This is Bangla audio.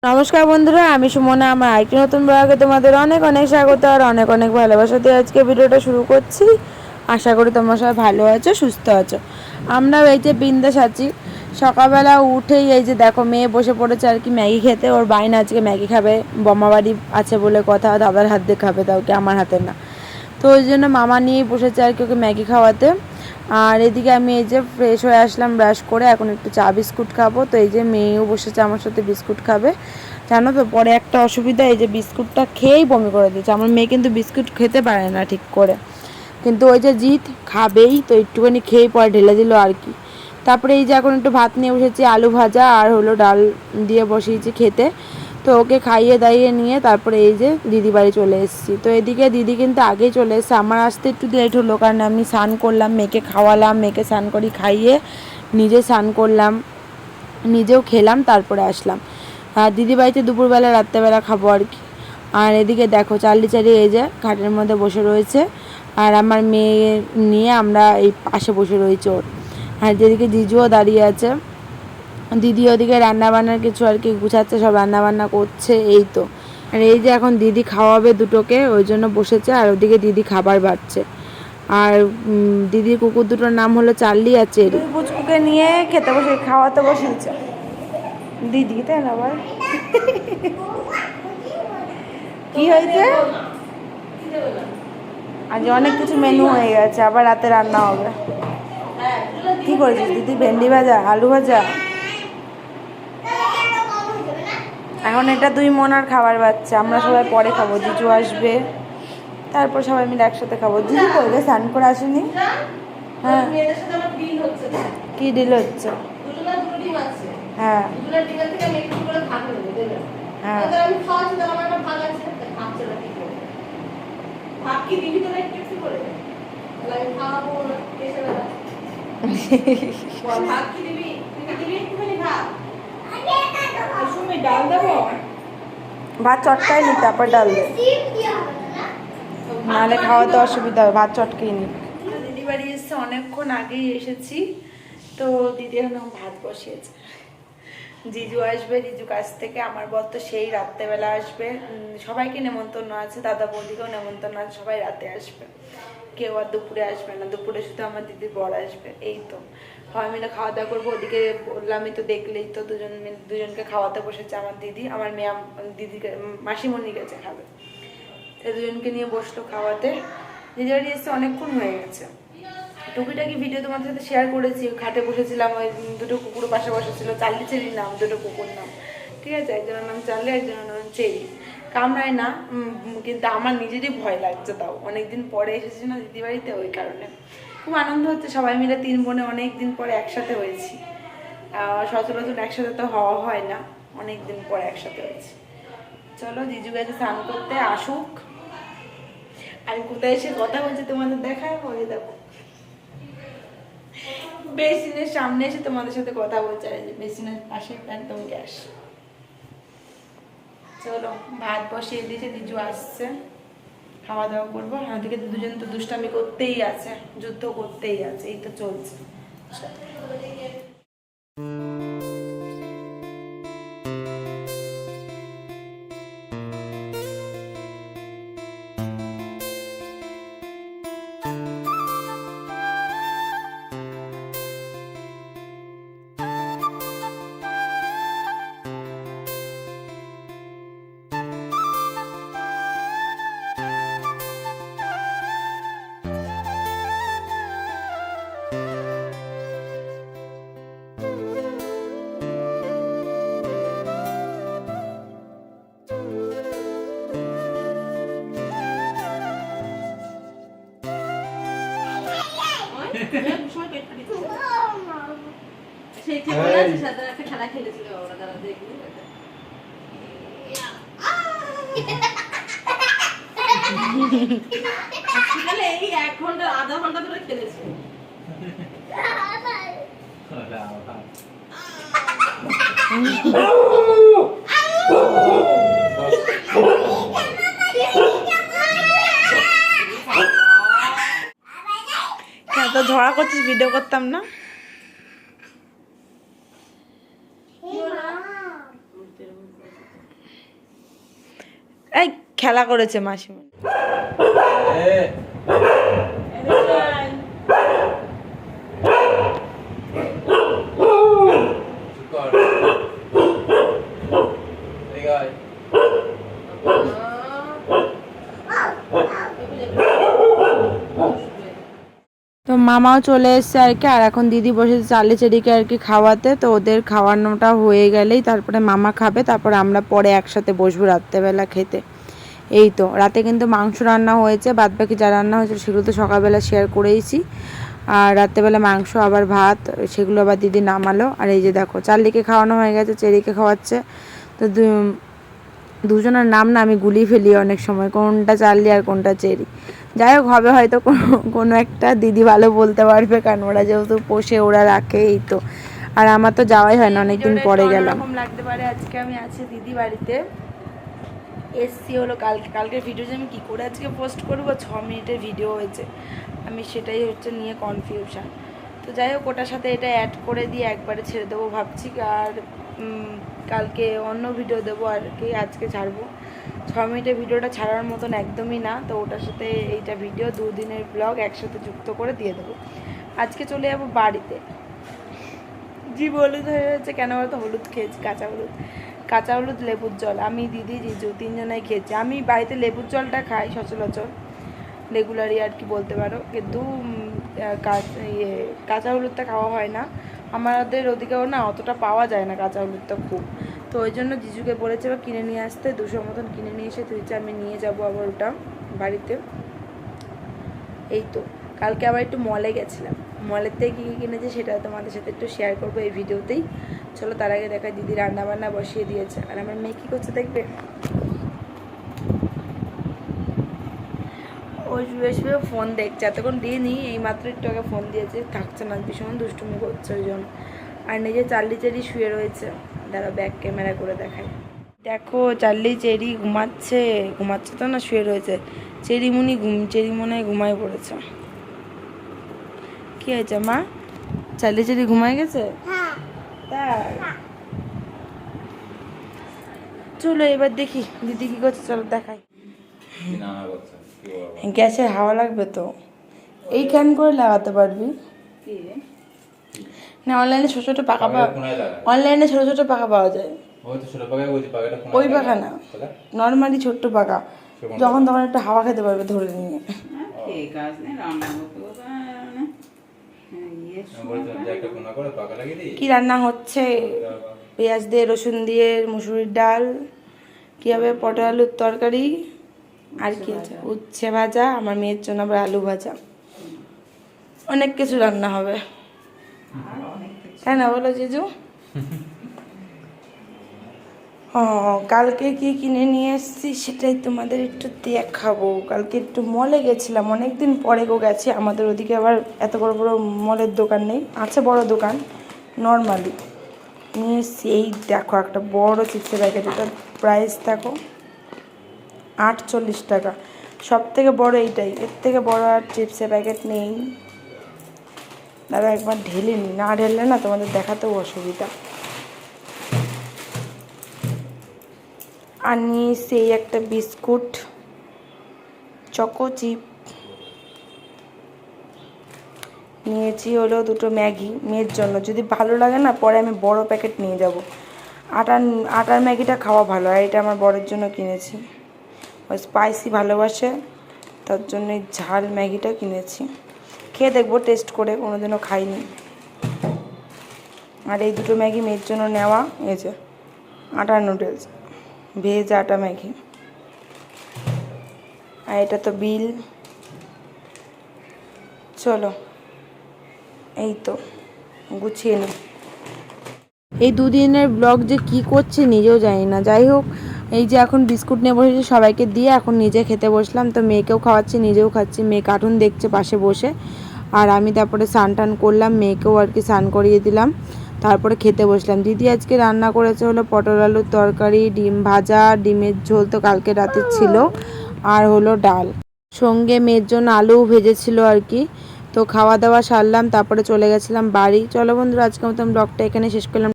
নমস্কার বন্ধুরা, আমি সুমনা। আমার আরেকটি নতুন ব্লগে তোমাদের অনেক অনেক স্বাগত আর অনেক অনেক ভালোবাসা দিয়ে আজকে ভিডিওটা শুরু করছি। আশা করি তোমরা সবাই ভালো আছো, সুস্থ আছো। আমরাও এই যে বিন্দাস আছি। সকালবেলা উঠেই এই যে দেখো মেয়ে বসে পড়েছে আর কি ম্যাগি খেতে। ওর বাইনা আজকে ম্যাগি খাবে, বোমা বাড়ি আছে বলে কথা, দাদার হাত দিয়ে খাবে, তাও কি আমার হাতে না। তো ওই জন্য মামা নিয়েই বসেছে আর কি ওকে ম্যাগি খাওয়াতে। আর এদিকে আমি এই যে ফ্রেশ হয়ে আসলাম ব্রাশ করে, এখন একটু চা বিস্কুট খাবো। তো এই যে মেয়েও বসেছে আমার সাথে বিস্কুট খাবে। জানো তো পরে একটা অসুবিধা, এই যে বিস্কুটটা খেয়েই বমি করে দিচ্ছে। আমার মেয়ে কিন্তু বিস্কুট খেতে পারে না ঠিক করে, কিন্তু ওই যে জিৎ খাবেই, তো একটুখানি খেয়েই পরে ঢেলে দিল আর কি। তারপরে এই যে এখন একটু ভাত নিয়ে বসেছি, আলু ভাজা আর হলো ডাল দিয়ে বসিয়েছি খেতে। তো ওকে খাইয়ে দাইয়ে নিয়ে তারপরে এই যে দিদি বাড়ি চলে এসেছি। তো এদিকে দিদি কিন্তু আগেই চলে এসেছে, আমার আসতে একটু লেট হলো, কারণ আমি স্নান করলাম, মেয়েকে খাওয়ালাম, মেয়েকে স্নান করি খাইয়ে নিজে স্নান করলাম, নিজেও খেলাম, তারপরে আসলাম। আর দিদি বাড়িতে দুপুরবেলা রাত্রেবেলা খাবো আর কি। আর এদিকে দেখো চার্লি এই যে খাটের মধ্যে বসে রয়েছে, আর আমার মেয়ে নিয়ে আমরা এই পাশে বসে রয়েছি ওর। আর যেদিকে জিজুও দাঁড়িয়ে আছে, দিদি ওদিকে রান্নাবান্নার কিছু আর কি গুছাচ্ছে, সব রান্নাবান্না করছে এই তো। আর এই যে এখন দিদি খাওয়াবে দুটোকে, ওই জন্য বসেছে। আর ওদিকে দিদি খাবার বাড়ছে। আর দিদির কুকুর দুটোর নাম হলো চার্লি আর চেরি। পুচকুকে নিয়ে খেতে বসে খাওয়াতে বসিয়েছে দিদি, তাই না? আবার কি হয়েছে? আজ অনেক কিছু মেনু হয়ে গেছে, আবার রাতে রান্না হবে। কি করেছিস দিদি? ভেন্ডি ভাজা, আলু ভাজা। এখন এটা 2 মনার খাবার বাচ্চা, আমরা সবাই পরে খাবো, জিজু আসবে, তারপর সবাই মিলে একসাথে খাবো। জিজু করবে স্নান করে আসেনি? হ্যাঁ, কি ডিল হচ্ছে? হ্যাঁ হ্যাঁ ভাত চটকাই নি, তারপর ডাল দে, নাহলে খাওয়াতে অসুবিধা হবে। ভাত চটকেই নি। দিদি বাড়ি এসছে, অনেকক্ষণ আগেই এসেছি। তো দিদি এখন ভাত বসিয়েছে। জিজু আসবে, জিজু কাছ থেকে। আমার বর তো সেই রাত্রেবেলা আসবে। সবাইকে নেমন্তন্ন আছে, দাদা বৌদিকেও নেমন্তন্ন আছে, সবাই রাতে আসবে, কেউ আর দুপুরে আসবে না। দুপুরে শুধু আমার দিদির বর আসবে। এই তো সবাই মিলে খাওয়া দাওয়া করবো। ওদিকে বললামই তো, দেখলেই তো, দুজনকে খাওয়াতে বসেছে আমার দিদি। আমার মেয়ে দিদিকে মাসিমণির কাছে খাবে, দুজনকে নিয়ে বসলো খাওয়াতে। দিদি বাড়ি এসে অনেকক্ষণ হয়ে গেছে। টুকিটাকি ভিডিও তোমাদের সাথে শেয়ার করেছি। খাটে বসেছিলাম, ওই দুটো কুকুর পাশে বসেছিল, চার্লি চেরির নাম, দুটো কুকুর নাম, ঠিক আছে? একজনের নাম চার্লি, একজনের নাম চেরি। কামড়ায় না, কিন্তু আমার নিজেরই ভয় লাগছে, তাও অনেকদিন পরে এসেছি না দিদি বাড়িতে, ওই কারণে খুব আনন্দ হচ্ছে। সবাই মিলে 3 বোনে অনেকদিন পরে একসাথে হয়েছি। সচরাচর একসাথে তো হওয়া হয় না, অনেকদিন পরে একসাথে হয়েছি। চলো জিজু গেছে স্নান করতে, আসুক। আমি কোথায় এসে কথা বলছি তোমাদের দেখায়, হয়ে দেখো বেসিনের সামনে এসে তোমাদের সাথে কথা বলছে। আর বেসিনের পাশে একদম গ্যাস। চলো ভাত বসিয়ে দিয়েছে, জিজু আসছে, খাওয়া দাওয়া করবো। ওদিকে দুজন তো দুষ্টামি করতেই আছে, যুদ্ধ করতেই আছে, এই তো চলছে। খেলা খেলেছিল ওরা, তারা দেখলি এই 1 ঘন্টা আধা ঘন্টা ধরে খেলেছে। তো ঝগড়া করছিস, ভিডিও করতাম না? এই খেলা করেছে মাসিমা। তো মামাও চলে এসছে আর কি, আর এখন দিদি বসেছে চালি চেরিকে আর কি খাওয়াতে। তো ওদের খাওয়ানোটা হয়ে গেলেই তারপরে মামা খাবে, তারপর আমরা পরে একসাথে বসবো রাত্রেবেলা খেতে। এই তো রাতে কিন্তু মাংস রান্না হয়েছে, বাদবাকি যা রান্না হয়েছে সেগুলো তো সকালবেলা শেয়ার করেইছি। আর রাত্রেবেলা মাংস আবার ভাত, সেগুলো আবার দিদি নামালো। আর এই যে দেখো চার্লিকে খাওয়ানো হয়ে গেছে, চেরিকে খাওয়াচ্ছে। তো দুজনের নাম না আমি গুলিয়ে ফেলি অনেক সময়, কোনটা চার্লি আর কোনটা চেরি। যাই হোক হবে হয়তো কোনো একটা, দিদি ভালো বলতে পারবে, কারণ ওরা যেহেতু পোষে ওরা রাখে। এই তো, আর আমার তো যাওয়াই হয় না, অনেকদিন পরে গেলাম। এরকম লাগতে পারে আজকে আমি আছি দিদি বাড়িতে এসছি হলো কালকের ভিডিও যে আমি কী করে আজকে পোস্ট করবো, 6 মিনিটের ভিডিও হয়েছে, আমি সেটাই হচ্ছে নিয়ে কনফিউশন। তো যাই হোক ওটার সাথে এটা অ্যাড করে দিয়ে একবারে ছেড়ে দেবো ভাবছি। আর কালকে অন্য ভিডিও দেবো আর কি, আজকে ছাড়বো। 6 মিনিটের ভিডিওটা ছাড়ার মতন একদমই না, তো ওটার সাথে এইটা ভিডিও 2 দিনের ব্লগ একসাথে যুক্ত করে দিয়ে দেবো। আজকে চলে যাবো বাড়িতে। হলুদ হয়ে যাচ্ছে কেন বলতো, হলুদ খেয়েছি, কাঁচা হলুদ লেবুর জল, আমি দিদি জিজু 3 জনাই খেয়েছি। আমি বাড়িতে লেবুর জলটা খাই সচরাচর, রেগুলারই আর কি বলতে পারো, কিন্তু কাঁচা হলুদটা খাওয়া হয় না আমাদের ওদিকেও না, অতটা পাওয়া যায় না কাঁচা হলুদটা খুব। তো ওই জন্য জিজুকে বলেছে বা কিনে নিয়ে আসতে, 200 মতন কিনে নিয়ে এসে তুইছে আমি নিয়ে যাব আবার ওটা বাড়িতে। এই তো কালকে আবার একটু মলে গেছিলাম, মলের থেকে কী কী কিনেছে সেটা তোমাদের সাথে একটু শেয়ার করবো এই ভিডিওতেই। চলো তার আগে দেখা, দিদি রান্না বান্না বসিয়ে দিয়েছে, আর আমার মেয়ে কী করছে দেখবে, ওই শুয়ে ফোন দেখছে, এতক্ষণ দিয়ে নিই, এই মাত্র একটু আগে ফোন দিয়েছে, থাকছে না, ভীষণ দুষ্টুমি করছে ওই জন্য। আর নিজে চার্লি চেরি শুয়ে রয়েছে, দাঁড়া ব্যাক ক্যামেরা করে দেখায়, দেখো চার্লি চেরি ঘুমাচ্ছে তো না, শুয়ে রয়েছে। চেরি মনে হয় ঘুমায় পড়েছে। কি হয়েছে মা, চার্লি চেরি ঘুমায় গেছে? তাই চলো এবার দেখি দিদি কি করছে, চলো দেখাই। গ্যাসের হাওয়া লাগবে তো, এই ক্যান করে লাগাতে পারবি না, অনলাইনে ছোট ছোট পাকা পাওয়া যায়, ওই পাকা না, নর্মালি ছোট্ট পাকা, যখন তখন একটু হাওয়া খেতে পারবে ধরে নিয়ে। কি রান্না হচ্ছে, পেঁয়াজ দিয়ে রসুন দিয়ে মুসুরির ডাল, কি হবে পটল আলুর তরকারি, আর কি আছে উচ্ছে ভাজা, আমার মেয়ের জন্য আবার আলু ভাজা, অনেক কিছু রান্না হবে, তাই না বলো জিজু? কালকে কি কিনে নিয়ে এসেছি সেটাই তোমাদের একটু দেখাবো। কালকে একটু মলে গেছিলাম, অনেকদিন পরে গেছি, আমাদের ওদিকে আবার এত বড় বড় মলের দোকান নেই, আছে বড় দোকান নর্মালি। নিয়ে এসেছি এই দেখো একটা বড় চিপসের প্যাকেট, এটার প্রাইস দেখো 48 টাকা, সব থেকে বড় এইটাই, এর থেকে বড় আর চিপসের প্যাকেট নেই। দাদা একবার ঢেলে নি, না ঢেললে না তোমাদের দেখাতেও অসুবিধা। আর নিয়ে সেই একটা বিস্কুট, চকো চিপ নিয়েছি, হলো 2টো ম্যাগি মেয়ের জন্য, যদি ভালো লাগে না পরে আমি বড় প্যাকেট নিয়ে যাব। আটার ম্যাগিটা খাওয়া ভালো, আর এটা আমার বরের জন্য কিনেছি, ও স্পাইসি ভালোবাসে, তার জন্য ঝাল ম্যাগিটা কিনেছি, খেয়ে দেখবো টেস্ট করে, কোনোদিনও খাইনি। আর এই 2টো ম্যাগি মেয়ের জন্য নেওয়া, এই যে আটার নুডলস, ভেজ আটা ম্যাগি। আর এটা তো বিল, চলো এই তো গুছিয়ে নিই। এই 2 দিনের ব্লগ যে কি করছে নিজেও জানি না। যাই হোক এই যে এখন বিস্কুট নিয়ে বসেছি সবাইকে দিয়ে, এখন নিজে খেতে বসলাম। তো মেয়েকেও খাওয়াচ্ছি, নিজেও খাচ্ছি, মেয়ে কার্টুন দেখছে পাশে বসে, আর আমি তারপরে স্নান টান করলাম, মেয়েকেও আর কি স্নান করিয়ে দিলাম, তারপরে খেতে বসলাম। দিদি আজকে রান্না করেছে হলো পটল আলুর তরকারি, ডিম ভাজা, ডিমের ঝোল তো কালকে রাতে ছিল, আর হলো ডাল, সঙ্গে মেয়ের জন্য আলুও ভেজেছিল আর কি। তো খাওয়া দাওয়া সারলাম, তারপরে চলে গেছিলাম বাড়ি। চলো বন্ধুরা আজকের মতন ব্লগটা এখানে শেষ করলাম।